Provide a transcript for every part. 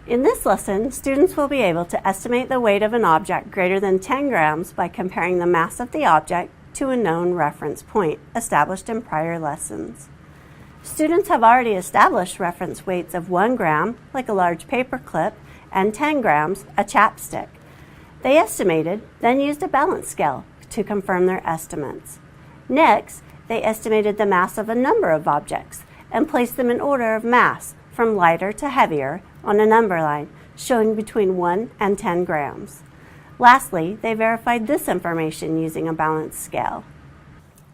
In this lesson, students will be able to estimate the weight of an object greater than 10 grams by comparing the mass of the object to a known reference point established in prior lessons. Students have already established reference weights of 1 gram, like a large paper clip, and 10 grams, a chapstick. They estimated, then used a balance scale to confirm their estimates. Next, they estimated the mass of a number of objects and placed them in order of mass, from lighter to heavier, on a number line, showing between 1 and 10 grams. Lastly, they verified this information using a balance scale.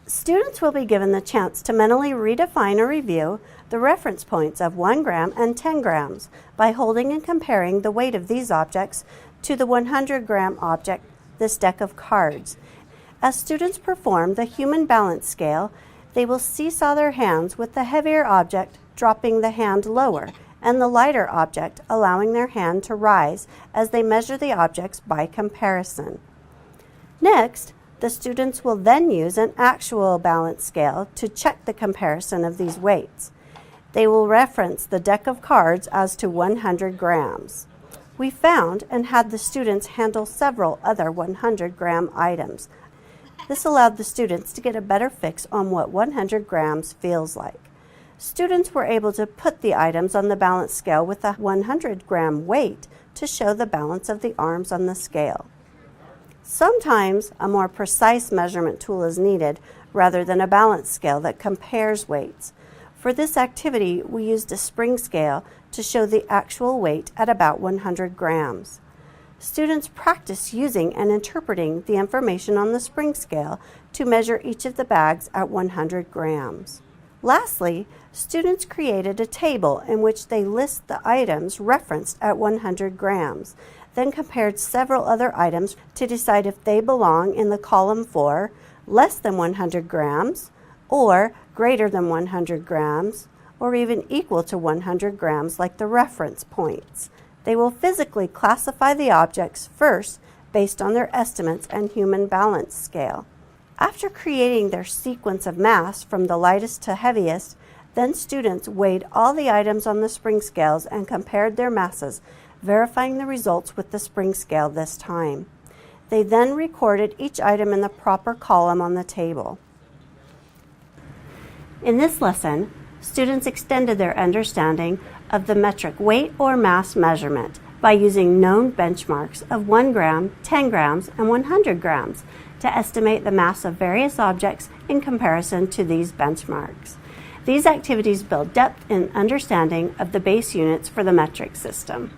Students will be given the chance to mentally redefine or review the reference points of 1 gram and 10 grams by holding and comparing the weight of these objects to the 100-gram object, this deck of cards. As students perform the human balance scale, they will seesaw their hands with the heavier object dropping the hand lower and the lighter object allowing their hand to rise as they measure the objects by comparison. Next, the students will then use an actual balance scale to check the comparison of these weights. They will reference the deck of cards as to 100 grams. We found and had the students handle several other 100-gram items. This allowed the students to get a better fix on what 100 grams feels like. Students were able to put the items on the balance scale with a 100-gram weight to show the balance of the arms on the scale. Sometimes a more precise measurement tool is needed rather than a balance scale that compares weights. For this activity, we used a spring scale to show the actual weight at about 100 grams. Students practice using and interpreting the information on the spring scale to measure each of the bags at 100 grams. Lastly, students created a table in which they list the items referenced at 100 grams, then compared several other items to decide if they belong in the column for less than 100 grams, or greater than 100 grams, or even equal to 100 grams like the reference points. They will physically classify the objects first based on their estimates and human balance scale. After creating their sequence of mass from the lightest to heaviest, then students weighed all the items on the spring scales and compared their masses, verifying the results with the spring scale this time. They then recorded each item in the proper column on the table. In this lesson, students extended their understanding of the metric weight or mass measurement by using known benchmarks of 1 gram, 10 grams, and 100 grams to estimate the mass of various objects in comparison to these benchmarks. These activities build depth in understanding of the base units for the metric system.